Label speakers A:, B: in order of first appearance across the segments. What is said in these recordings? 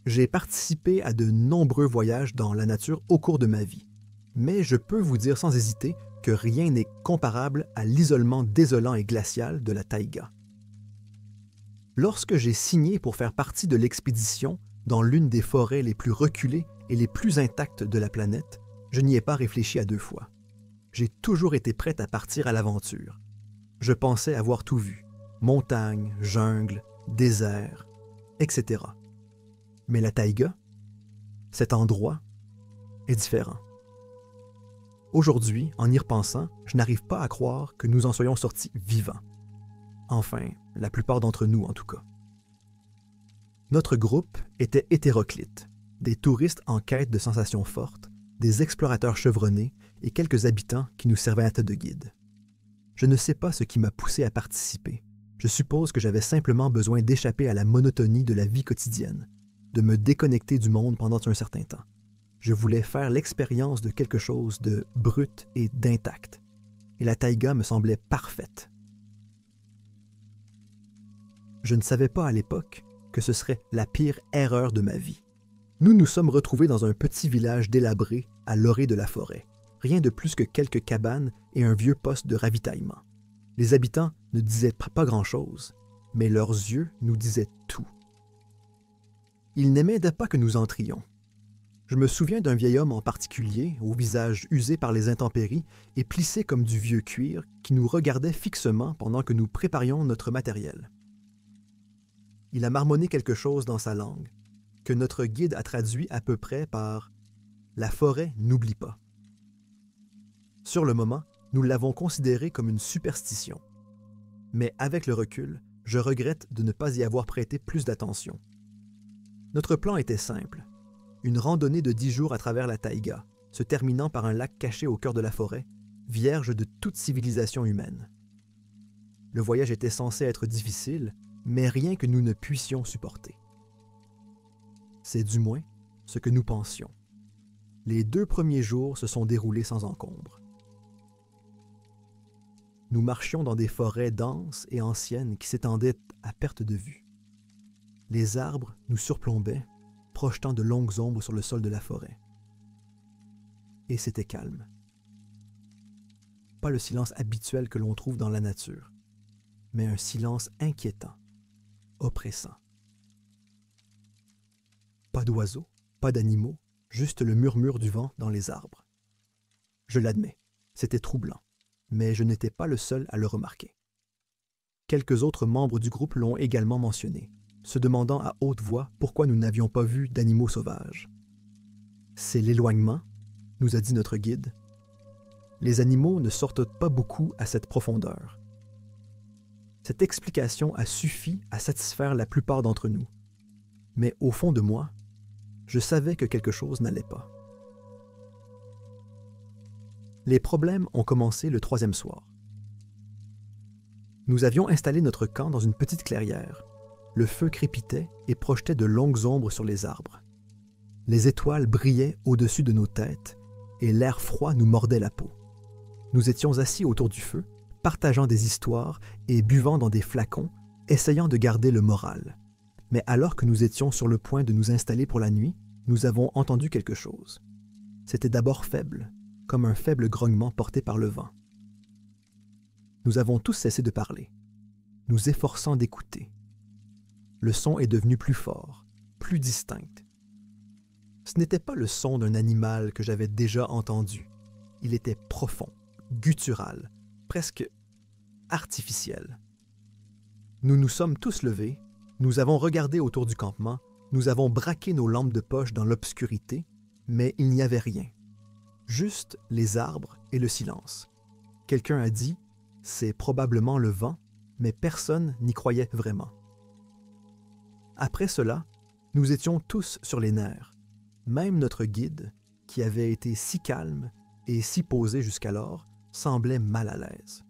A: J'ai participé à de nombreux voyages dans la nature au cours de ma vie, mais je peux vous dire sans hésiter que rien n'est comparable à l'isolement désolant et glacial de la taïga. Lorsque j'ai signé pour faire partie de l'expédition dans l'une des forêts les plus reculées et les plus intactes de la planète, je n'y ai pas réfléchi à 2 fois. J'ai toujours été prête à partir à l'aventure. Je pensais avoir tout vu, montagnes, jungles, déserts, etc. Mais la taïga, cet endroit, est différent. Aujourd'hui, en y repensant, je n'arrive pas à croire que nous en soyons sortis vivants. Enfin, la plupart d'entre nous en tout cas. Notre groupe était hétéroclite, des touristes en quête de sensations fortes, des explorateurs chevronnés et quelques habitants qui nous servaient à tête de guide. Je ne sais pas ce qui m'a poussé à participer. Je suppose que j'avais simplement besoin d'échapper à la monotonie de la vie quotidienne, de me déconnecter du monde pendant un certain temps. Je voulais faire l'expérience de quelque chose de brut et d'intact, et la taïga me semblait parfaite. Je ne savais pas à l'époque que ce serait la pire erreur de ma vie. Nous nous sommes retrouvés dans un petit village délabré à l'orée de la forêt, rien de plus que quelques cabanes et un vieux poste de ravitaillement. Les habitants ne disaient pas grand-chose, mais leurs yeux nous disaient tout. Ils n'aimaient pas que nous entrions. Je me souviens d'un vieil homme en particulier, au visage usé par les intempéries et plissé comme du vieux cuir, qui nous regardait fixement pendant que nous préparions notre matériel. Il a marmonné quelque chose dans sa langue, que notre guide a traduit à peu près par « La forêt n'oublie pas ». Sur le moment, nous l'avons considéré comme une superstition. Mais avec le recul, je regrette de ne pas y avoir prêté plus d'attention. Notre plan était simple. Une randonnée de 10 jours à travers la taïga, se terminant par un lac caché au cœur de la forêt, vierge de toute civilisation humaine. Le voyage était censé être difficile, mais rien que nous ne puissions supporter. C'est du moins ce que nous pensions. Les 2 premiers jours se sont déroulés sans encombre. Nous marchions dans des forêts denses et anciennes qui s'étendaient à perte de vue. Les arbres nous surplombaient, projetant de longues ombres sur le sol de la forêt. Et c'était calme. Pas le silence habituel que l'on trouve dans la nature, mais un silence inquiétant, oppressant. Pas d'oiseaux, pas d'animaux, juste le murmure du vent dans les arbres. Je l'admets, c'était troublant, mais je n'étais pas le seul à le remarquer. Quelques autres membres du groupe l'ont également mentionné, se demandant à haute voix pourquoi nous n'avions pas vu d'animaux sauvages. C'est l'éloignement, nous a dit notre guide. Les animaux ne sortent pas beaucoup à cette profondeur. Cette explication a suffi à satisfaire la plupart d'entre nous. Mais au fond de moi, je savais que quelque chose n'allait pas. Les problèmes ont commencé le 3e soir. Nous avions installé notre camp dans une petite clairière. Le feu crépitait et projetait de longues ombres sur les arbres. Les étoiles brillaient au-dessus de nos têtes et l'air froid nous mordait la peau. Nous étions assis autour du feu, partageant des histoires et buvant dans des flacons, essayant de garder le moral. Mais alors que nous étions sur le point de nous installer pour la nuit, nous avons entendu quelque chose. C'était d'abord faible, comme un faible grognement porté par le vent. Nous avons tous cessé de parler, nous efforçant d'écouter. Le son est devenu plus fort, plus distinct. Ce n'était pas le son d'un animal que j'avais déjà entendu. Il était profond, guttural, presque artificiel. Nous nous sommes tous levés, nous avons regardé autour du campement, nous avons braqué nos lampes de poche dans l'obscurité, mais il n'y avait rien. Juste les arbres et le silence. Quelqu'un a dit « c'est probablement le vent », mais personne n'y croyait vraiment. Après cela, nous étions tous sur les nerfs. Même notre guide, qui avait été si calme et si posé jusqu'alors, semblait mal à l'aise.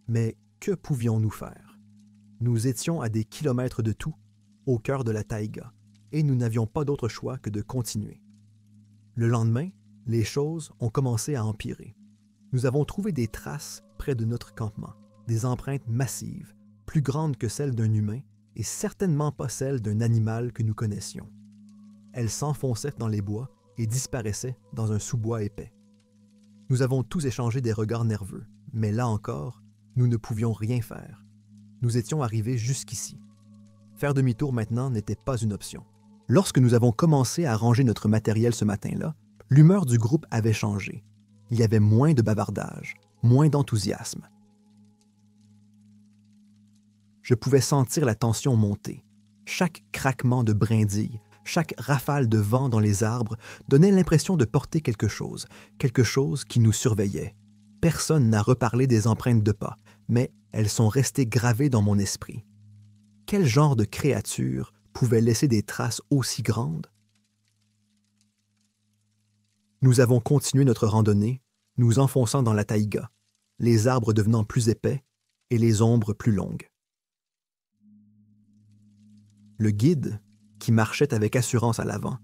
A: Mais que pouvions-nous faire? Nous étions à des kilomètres de tout, au cœur de la taïga, et nous n'avions pas d'autre choix que de continuer. Le lendemain, les choses ont commencé à empirer. Nous avons trouvé des traces près de notre campement, des empreintes massives, plus grandes que celles d'un humain et certainement pas celles d'un animal que nous connaissions. Elle s'enfonçait dans les bois et disparaissait dans un sous-bois épais. Nous avons tous échangé des regards nerveux, mais là encore, nous ne pouvions rien faire. Nous étions arrivés jusqu'ici. Faire demi-tour maintenant n'était pas une option. Lorsque nous avons commencé à ranger notre matériel ce matin-là, l'humeur du groupe avait changé. Il y avait moins de bavardage, moins d'enthousiasme. Je pouvais sentir la tension monter. Chaque craquement de brindilles, chaque rafale de vent dans les arbres donnait l'impression de porter quelque chose qui nous surveillait. Personne n'a reparlé des empreintes de pas, mais elles sont restées gravées dans mon esprit. Quel genre de créature pouvait laisser des traces aussi grandes? Nous avons continué notre randonnée, nous enfonçant dans la taïga, les arbres devenant plus épais et les ombres plus longues. Le guide, qui marchait avec assurance à l'avant,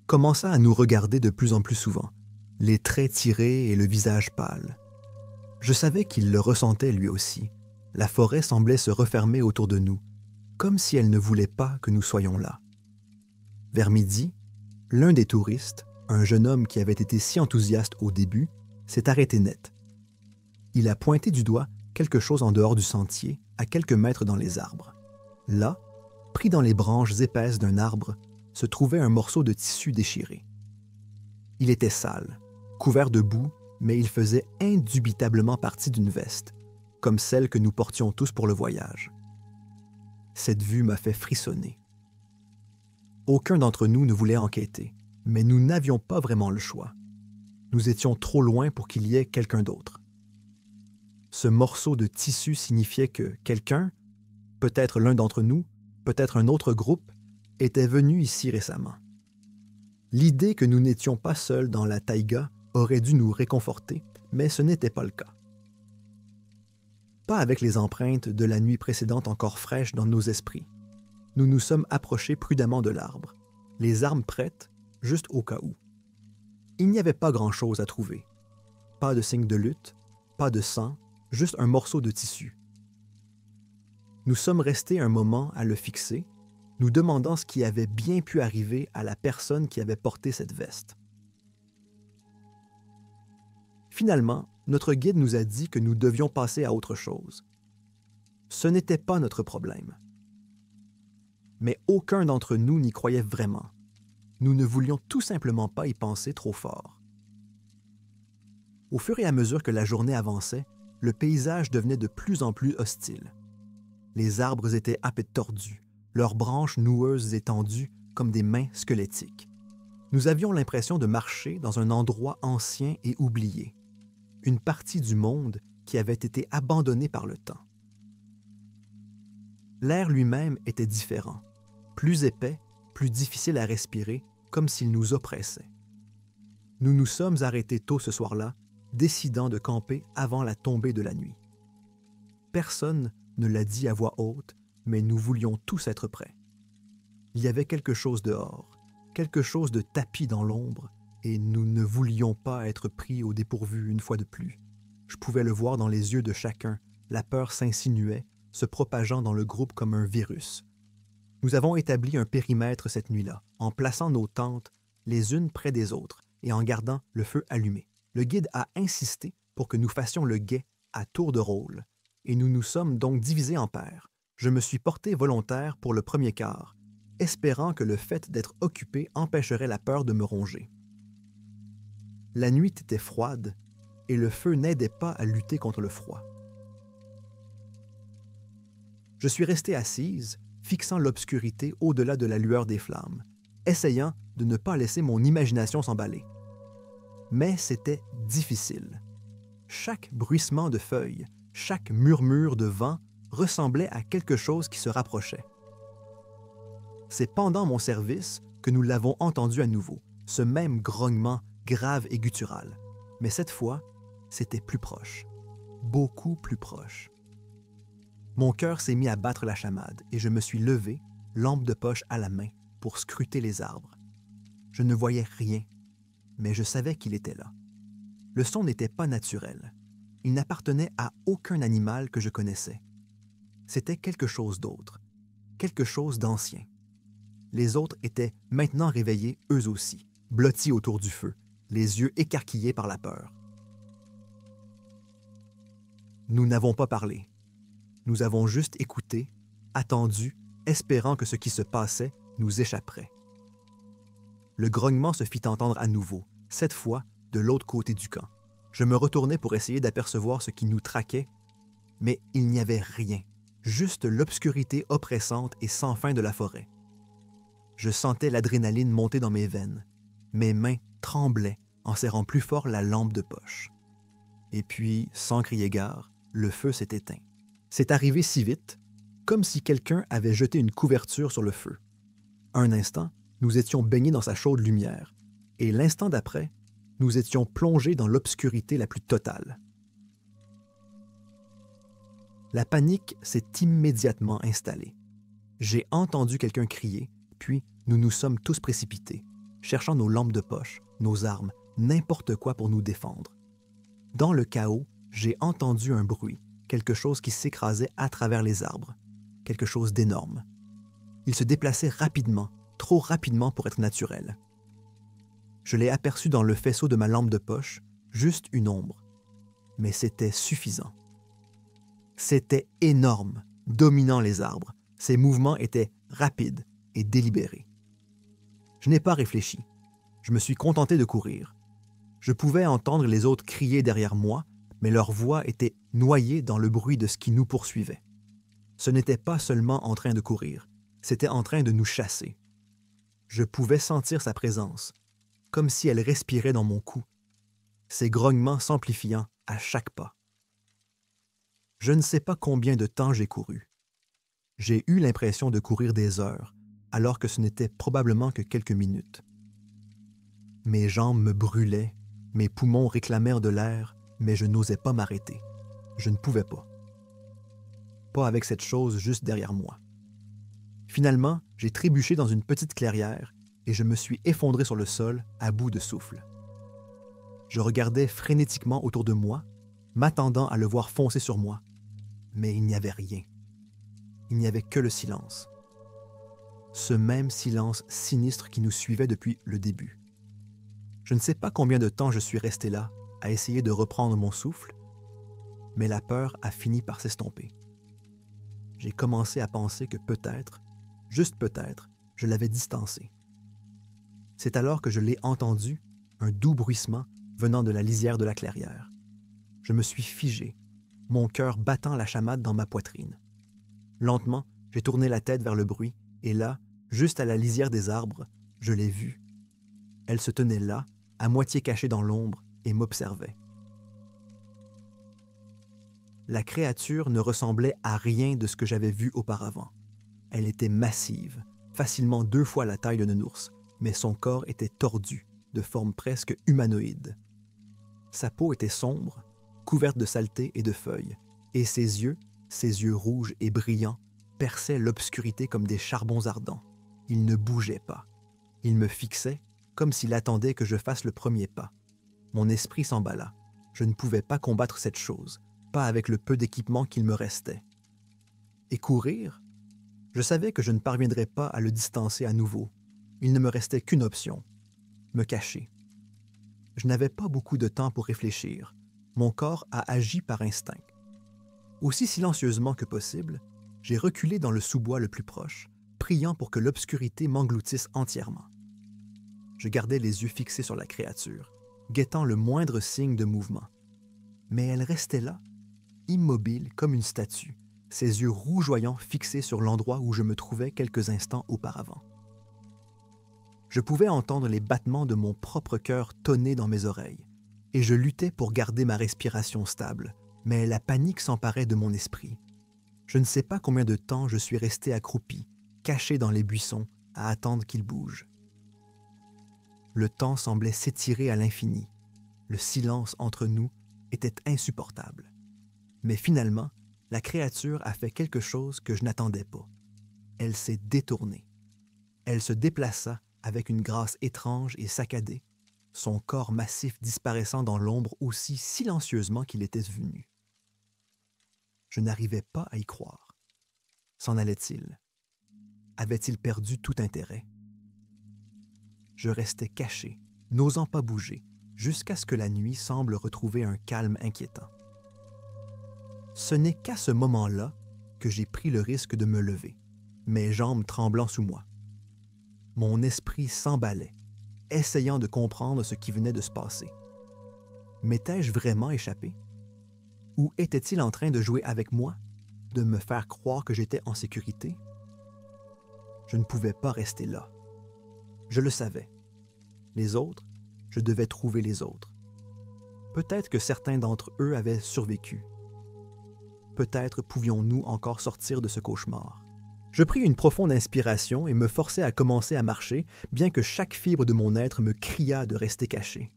A: commença à nous regarder de plus en plus souvent, les traits tirés et le visage pâle. Je savais qu'il le ressentait lui aussi. La forêt semblait se refermer autour de nous, comme si elle ne voulait pas que nous soyons là. Vers midi, l'un des touristes, un jeune homme qui avait été si enthousiaste au début, s'est arrêté net. Il a pointé du doigt quelque chose en dehors du sentier, à quelques mètres dans les arbres. Là, pris dans les branches épaisses d'un arbre, se trouvait un morceau de tissu déchiré. Il était sale, couvert de boue, mais il faisait indubitablement partie d'une veste, comme celle que nous portions tous pour le voyage. Cette vue m'a fait frissonner. Aucun d'entre nous ne voulait enquêter, mais nous n'avions pas vraiment le choix. Nous étions trop loin pour qu'il y ait quelqu'un d'autre. Ce morceau de tissu signifiait que quelqu'un, peut-être l'un d'entre nous, peut-être un autre groupe, était venu ici récemment. L'idée que nous n'étions pas seuls dans la taïga aurait dû nous réconforter, mais ce n'était pas le cas. Pas avec les empreintes de la nuit précédente encore fraîches dans nos esprits. Nous nous sommes approchés prudemment de l'arbre, les armes prêtes, juste au cas où. Il n'y avait pas grand-chose à trouver. Pas de signe de lutte, pas de sang, juste un morceau de tissu. Nous sommes restés un moment à le fixer, nous demandant ce qui avait bien pu arriver à la personne qui avait porté cette veste. Finalement, notre guide nous a dit que nous devions passer à autre chose. Ce n'était pas notre problème. Mais aucun d'entre nous n'y croyait vraiment. Nous ne voulions tout simplement pas y penser trop fort. Au fur et à mesure que la journée avançait, le paysage devenait de plus en plus hostile. Les arbres étaient à peine tordus, leurs branches noueuses étendues comme des mains squelettiques. Nous avions l'impression de marcher dans un endroit ancien et oublié, une partie du monde qui avait été abandonnée par le temps. L'air lui-même était différent, plus épais, plus difficile à respirer, comme s'il nous oppressait. Nous nous sommes arrêtés tôt ce soir-là, décidant de camper avant la tombée de la nuit. Personne ne l'a dit à voix haute, mais nous voulions tous être prêts. Il y avait quelque chose dehors, quelque chose de tapis dans l'ombre, et nous ne voulions pas être pris au dépourvu une fois de plus. Je pouvais le voir dans les yeux de chacun, la peur s'insinuait, se propageant dans le groupe comme un virus. Nous avons établi un périmètre cette nuit-là, en plaçant nos tentes les unes près des autres et en gardant le feu allumé. Le guide a insisté pour que nous fassions le guet à tour de rôle, et nous nous sommes donc divisés en paires. Je me suis porté volontaire pour le premier quart, espérant que le fait d'être occupé empêcherait la peur de me ronger. La nuit était froide, et le feu n'aidait pas à lutter contre le froid. Je suis resté assise, fixant l'obscurité au-delà de la lueur des flammes, essayant de ne pas laisser mon imagination s'emballer. Mais c'était difficile. Chaque bruissement de feuilles, chaque murmure de vent ressemblait à quelque chose qui se rapprochait. C'est pendant mon service que nous l'avons entendu à nouveau, ce même grognement grave et guttural. Mais cette fois, c'était plus proche, beaucoup plus proche. Mon cœur s'est mis à battre la chamade et je me suis levé, lampe de poche à la main, pour scruter les arbres. Je ne voyais rien, mais je savais qu'il était là. Le son n'était pas naturel. Il n'appartenait à aucun animal que je connaissais. C'était quelque chose d'autre, quelque chose d'ancien. Les autres étaient maintenant réveillés eux aussi, blottis autour du feu, les yeux écarquillés par la peur. Nous n'avons pas parlé. Nous avons juste écouté, attendu, espérant que ce qui se passait nous échapperait. Le grognement se fit entendre à nouveau, cette fois de l'autre côté du camp. Je me retournai pour essayer d'apercevoir ce qui nous traquait, mais il n'y avait rien, juste l'obscurité oppressante et sans fin de la forêt. Je sentais l'adrénaline monter dans mes veines. Mes mains tremblaient en serrant plus fort la lampe de poche. Et puis, sans crier gare, le feu s'est éteint. C'est arrivé si vite, comme si quelqu'un avait jeté une couverture sur le feu. Un instant, nous étions baignés dans sa chaude lumière, et l'instant d'après, nous étions plongés dans l'obscurité la plus totale. La panique s'est immédiatement installée. J'ai entendu quelqu'un crier, puis nous nous sommes tous précipités, cherchant nos lampes de poche, nos armes, n'importe quoi pour nous défendre. Dans le chaos, j'ai entendu un bruit, quelque chose qui s'écrasait à travers les arbres, quelque chose d'énorme. Il se déplaçait rapidement, trop rapidement pour être naturel. Je l'ai aperçu dans le faisceau de ma lampe de poche, juste une ombre. Mais c'était suffisant. C'était énorme, dominant les arbres. Ses mouvements étaient rapides et délibérés. Je n'ai pas réfléchi. Je me suis contenté de courir. Je pouvais entendre les autres crier derrière moi, mais leur voix était noyée dans le bruit de ce qui nous poursuivait. Ce n'était pas seulement en train de courir, c'était en train de nous chasser. Je pouvais sentir sa présence, comme si elle respirait dans mon cou, ses grognements s'amplifiant à chaque pas. Je ne sais pas combien de temps j'ai couru. J'ai eu l'impression de courir des heures, alors que ce n'était probablement que quelques minutes. Mes jambes me brûlaient, mes poumons réclamèrent de l'air, mais je n'osais pas m'arrêter. Je ne pouvais pas. Pas avec cette chose juste derrière moi. Finalement, j'ai trébuché dans une petite clairière et je me suis effondré sur le sol à bout de souffle. Je regardais frénétiquement autour de moi, m'attendant à le voir foncer sur moi. Mais il n'y avait rien. Il n'y avait que le silence. Ce même silence sinistre qui nous suivait depuis le début. Je ne sais pas combien de temps je suis resté là, à essayer de reprendre mon souffle, mais la peur a fini par s'estomper. J'ai commencé à penser que peut-être, juste peut-être, je l'avais distancé. C'est alors que je l'ai entendu, un doux bruissement venant de la lisière de la clairière. Je me suis figé, mon cœur battant la chamade dans ma poitrine. Lentement, j'ai tourné la tête vers le bruit, et là, juste à la lisière des arbres, je l'ai vue. Elle se tenait là, à moitié cachée dans l'ombre, et m'observait. La créature ne ressemblait à rien de ce que j'avais vu auparavant. Elle était massive, facilement 2 fois la taille d'un ours, mais son corps était tordu, de forme presque humanoïde. Sa peau était sombre, couverte de saleté et de feuilles, et ses yeux rouges et brillants, perçaient l'obscurité comme des charbons ardents. Il ne bougeait pas. Il me fixait, comme s'il attendait que je fasse le premier pas. Mon esprit s'emballa. Je ne pouvais pas combattre cette chose, pas avec le peu d'équipement qu'il me restait. Et courir? Je savais que je ne parviendrais pas à le distancer à nouveau. Il ne me restait qu'une option, me cacher. Je n'avais pas beaucoup de temps pour réfléchir. Mon corps a agi par instinct. Aussi silencieusement que possible, j'ai reculé dans le sous-bois le plus proche, priant pour que l'obscurité m'engloutisse entièrement. Je gardais les yeux fixés sur la créature, guettant le moindre signe de mouvement. Mais elle restait là, immobile comme une statue, ses yeux rougeoyants fixés sur l'endroit où je me trouvais quelques instants auparavant. Je pouvais entendre les battements de mon propre cœur tonner dans mes oreilles, et je luttais pour garder ma respiration stable, mais la panique s'emparait de mon esprit. Je ne sais pas combien de temps je suis resté accroupi, caché dans les buissons, à attendre qu'il bouge. Le temps semblait s'étirer à l'infini. Le silence entre nous était insupportable. Mais finalement, la créature a fait quelque chose que je n'attendais pas. Elle s'est détournée. Elle se déplaça avec une grâce étrange et saccadée, son corps massif disparaissant dans l'ombre aussi silencieusement qu'il était venu. Je n'arrivais pas à y croire. S'en allait-il? avait-il perdu tout intérêt? Je restais caché, n'osant pas bouger, jusqu'à ce que la nuit semble retrouver un calme inquiétant. Ce n'est qu'à ce moment-là que j'ai pris le risque de me lever, mes jambes tremblant sous moi. Mon esprit s'emballait, essayant de comprendre ce qui venait de se passer. M'étais-je vraiment échappé? Ou était-il en train de jouer avec moi, de me faire croire que j'étais en sécurité? Je ne pouvais pas rester là. Je le savais. Les autres, je devais trouver les autres. Peut-être que certains d'entre eux avaient survécu. Peut-être pouvions-nous encore sortir de ce cauchemar. Je pris une profonde inspiration et me forçai à commencer à marcher, bien que chaque fibre de mon être me criât de rester caché.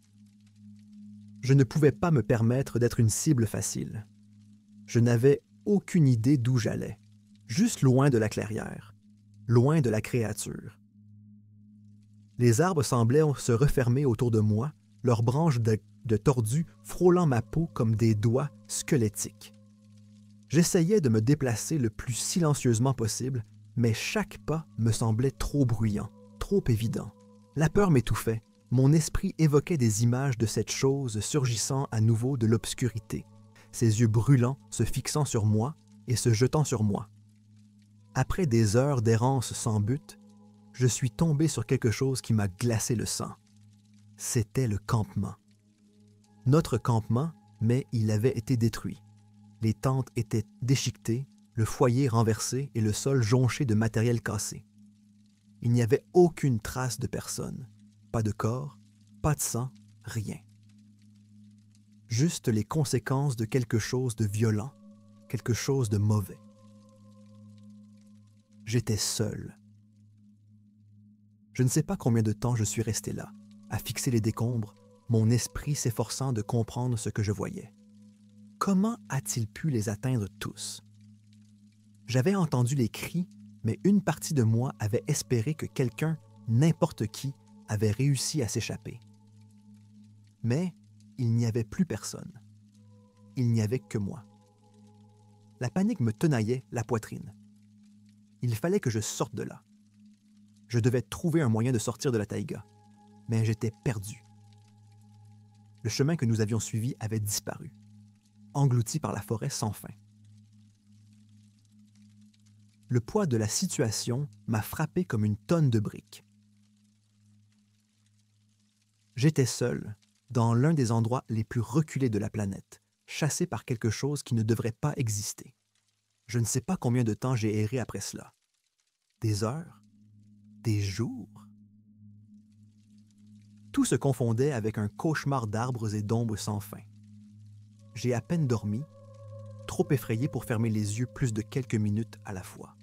A: Je ne pouvais pas me permettre d'être une cible facile. Je n'avais aucune idée d'où j'allais, juste loin de la clairière, loin de la créature. Les arbres semblaient se refermer autour de moi, leurs branches de tordues frôlant ma peau comme des doigts squelettiques. J'essayais de me déplacer le plus silencieusement possible, mais chaque pas me semblait trop bruyant, trop évident. La peur m'étouffait. Mon esprit évoquait des images de cette chose surgissant à nouveau de l'obscurité, ses yeux brûlants se fixant sur moi et se jetant sur moi. Après des heures d'errance sans but, je suis tombé sur quelque chose qui m'a glacé le sang. C'était le campement. Notre campement, mais il avait été détruit. Les tentes étaient déchiquetées, le foyer renversé et le sol jonché de matériel cassé. Il n'y avait aucune trace de personne. Pas de corps, pas de sang, rien. Juste les conséquences de quelque chose de violent, quelque chose de mauvais. J'étais seul. Je ne sais pas combien de temps je suis resté là, à fixer les décombres, mon esprit s'efforçant de comprendre ce que je voyais. Comment a-t-il pu les atteindre tous? J'avais entendu les cris, mais une partie de moi avait espéré que quelqu'un, n'importe qui, avait réussi à s'échapper. Mais il n'y avait plus personne. Il n'y avait que moi. La panique me tenaillait la poitrine. Il fallait que je sorte de là. Je devais trouver un moyen de sortir de la taïga, mais j'étais perdu. Le chemin que nous avions suivi avait disparu, englouti par la forêt sans fin. Le poids de la situation m'a frappé comme une tonne de briques. J'étais seul, dans l'un des endroits les plus reculés de la planète, chassé par quelque chose qui ne devrait pas exister. Je ne sais pas combien de temps j'ai erré après cela. Des heures? Des jours? Tout se confondait avec un cauchemar d'arbres et d'ombres sans fin. J'ai à peine dormi, trop effrayé pour fermer les yeux plus de quelques minutes à la fois.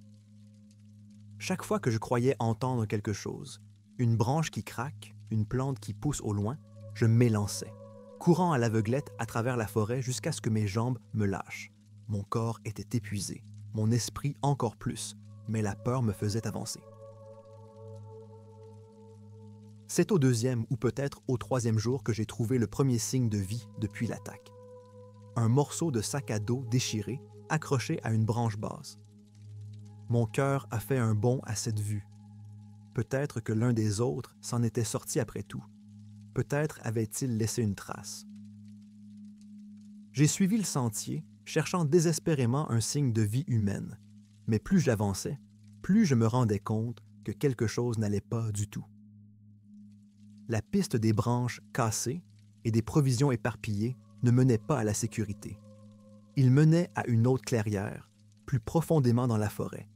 A: Chaque fois que je croyais entendre quelque chose, une branche qui craque, une plante qui pousse au loin, je m'élançais, courant à l'aveuglette à travers la forêt jusqu'à ce que mes jambes me lâchent. Mon corps était épuisé, mon esprit encore plus, mais la peur me faisait avancer. C'est au deuxième ou peut-être au troisième jour que j'ai trouvé le premier signe de vie depuis l'attaque. Un morceau de sac à dos déchiré, accroché à une branche basse. Mon cœur a fait un bond à cette vue. Peut-être que l'un des autres s'en était sorti après tout. Peut-être avait-il laissé une trace. J'ai suivi le sentier, cherchant désespérément un signe de vie humaine. Mais plus j'avançais, plus je me rendais compte que quelque chose n'allait pas du tout. La piste des branches cassées et des provisions éparpillées ne menait pas à la sécurité. Il menait à une autre clairière, plus profondément dans la forêt.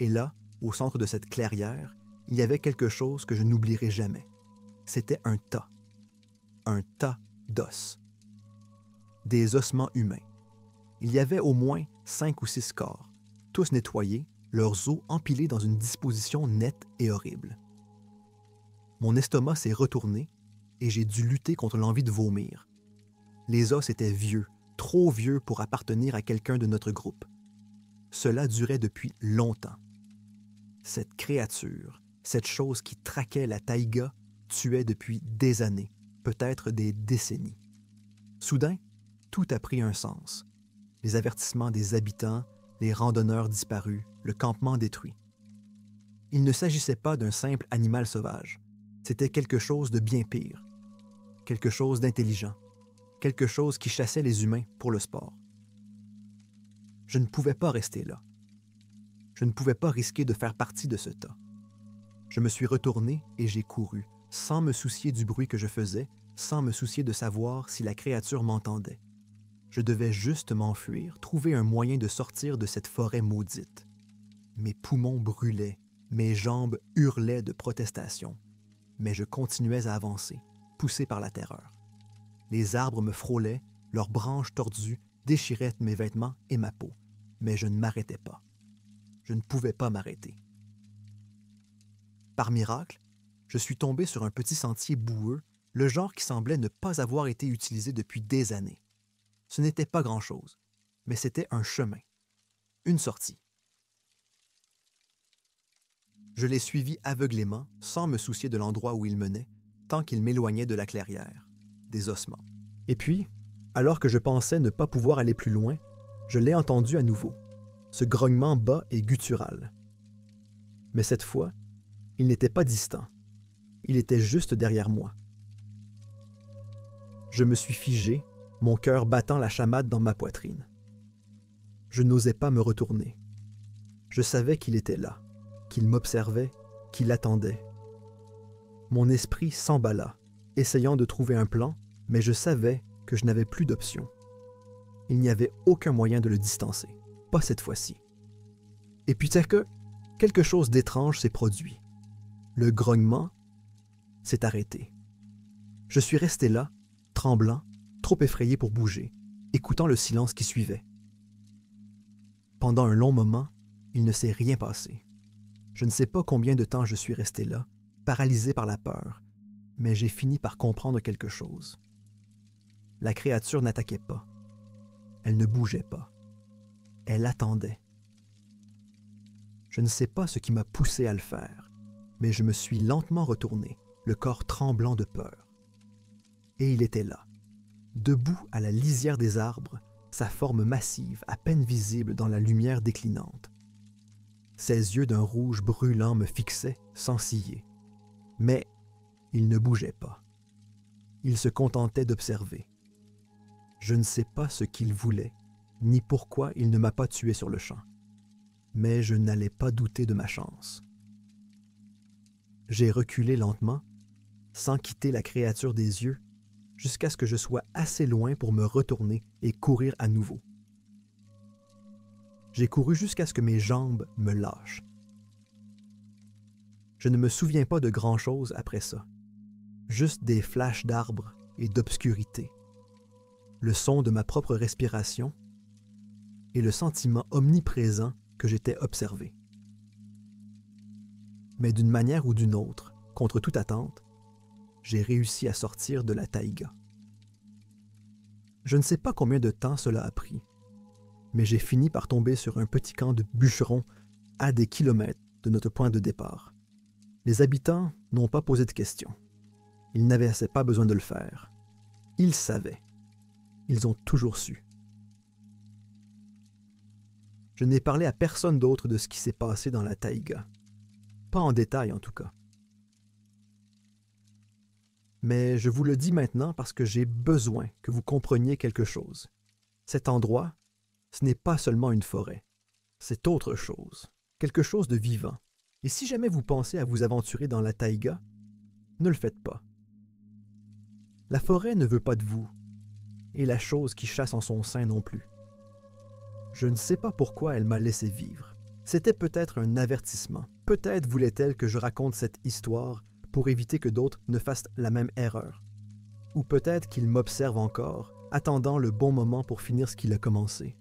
A: Et là, au centre de cette clairière, il y avait quelque chose que je n'oublierai jamais. C'était un tas d'os. Des ossements humains. Il y avait au moins 5 ou 6 corps, tous nettoyés, leurs os empilés dans une disposition nette et horrible. Mon estomac s'est retourné et j'ai dû lutter contre l'envie de vomir. Les os étaient vieux, trop vieux pour appartenir à quelqu'un de notre groupe. Cela durait depuis longtemps. Cette créature, cette chose qui traquait la taïga, tuait depuis des années, peut-être des décennies. Soudain, tout a pris un sens. Les avertissements des habitants, les randonneurs disparus, le campement détruit. Il ne s'agissait pas d'un simple animal sauvage. C'était quelque chose de bien pire. Quelque chose d'intelligent. Quelque chose qui chassait les humains pour le sport. Je ne pouvais pas rester là. Je ne pouvais pas risquer de faire partie de ce tas. Je me suis retourné et j'ai couru, sans me soucier du bruit que je faisais, sans me soucier de savoir si la créature m'entendait. Je devais juste m'enfuir, trouver un moyen de sortir de cette forêt maudite. Mes poumons brûlaient, mes jambes hurlaient de protestation, mais je continuais à avancer, poussé par la terreur. Les arbres me frôlaient, leurs branches tordues déchiraient mes vêtements et ma peau, mais je ne m'arrêtais pas. Je ne pouvais pas m'arrêter. Par miracle, je suis tombé sur un petit sentier boueux, le genre qui semblait ne pas avoir été utilisé depuis des années. Ce n'était pas grand-chose, mais c'était un chemin, une sortie. Je l'ai suivi aveuglément, sans me soucier de l'endroit où il menait, tant qu'il m'éloignait de la clairière, des ossements. Et puis, alors que je pensais ne pas pouvoir aller plus loin, je l'ai entendu à nouveau, ce grognement bas et guttural. Mais cette fois, il n'était pas distant. Il était juste derrière moi. Je me suis figé, mon cœur battant la chamade dans ma poitrine. Je n'osais pas me retourner. Je savais qu'il était là, qu'il m'observait, qu'il attendait. Mon esprit s'emballa, essayant de trouver un plan, mais je savais que je n'avais plus d'option. Il n'y avait aucun moyen de le distancer, pas cette fois-ci. Et puis c'est que quelque chose d'étrange s'est produit. Le grognement s'est arrêté. Je suis resté là, tremblant, trop effrayé pour bouger, écoutant le silence qui suivait. Pendant un long moment, il ne s'est rien passé. Je ne sais pas combien de temps je suis resté là, paralysé par la peur, mais j'ai fini par comprendre quelque chose. La créature n'attaquait pas. Elle ne bougeait pas. Elle attendait. Je ne sais pas ce qui m'a poussé à le faire, mais je me suis lentement retourné, le corps tremblant de peur. Et il était là, debout à la lisière des arbres, sa forme massive, à peine visible dans la lumière déclinante. Ses yeux d'un rouge brûlant me fixaient sans ciller. Mais il ne bougeait pas. Il se contentait d'observer. Je ne sais pas ce qu'il voulait, ni pourquoi il ne m'a pas tué sur le champ. Mais je n'allais pas douter de ma chance. J'ai reculé lentement, sans quitter la créature des yeux, jusqu'à ce que je sois assez loin pour me retourner et courir à nouveau. J'ai couru jusqu'à ce que mes jambes me lâchent. Je ne me souviens pas de grand-chose après ça, juste des flashs d'arbres et d'obscurité, le son de ma propre respiration et le sentiment omniprésent que j'étais observé. Mais d'une manière ou d'une autre, contre toute attente, j'ai réussi à sortir de la taïga. Je ne sais pas combien de temps cela a pris, mais j'ai fini par tomber sur un petit camp de bûcherons à des kilomètres de notre point de départ. Les habitants n'ont pas posé de questions. Ils n'avaient pas besoin de le faire. Ils savaient. Ils ont toujours su. Je n'ai parlé à personne d'autre de ce qui s'est passé dans la taïga. Pas en détail en tout cas. Mais je vous le dis maintenant parce que j'ai besoin que vous compreniez quelque chose. Cet endroit, ce n'est pas seulement une forêt. C'est autre chose. Quelque chose de vivant. Et si jamais vous pensez à vous aventurer dans la taïga, ne le faites pas. La forêt ne veut pas de vous, et la chose qui chasse en son sein non plus. Je ne sais pas pourquoi elle m'a laissé vivre. C'était peut-être un avertissement. Peut-être voulait-elle que je raconte cette histoire pour éviter que d'autres ne fassent la même erreur. Ou peut-être qu'il m'observe encore, attendant le bon moment pour finir ce qu'il a commencé.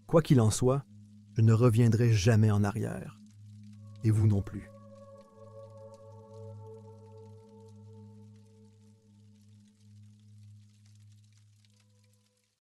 A: Quoi qu'il en soit, je ne reviendrai jamais en arrière. Et vous non plus.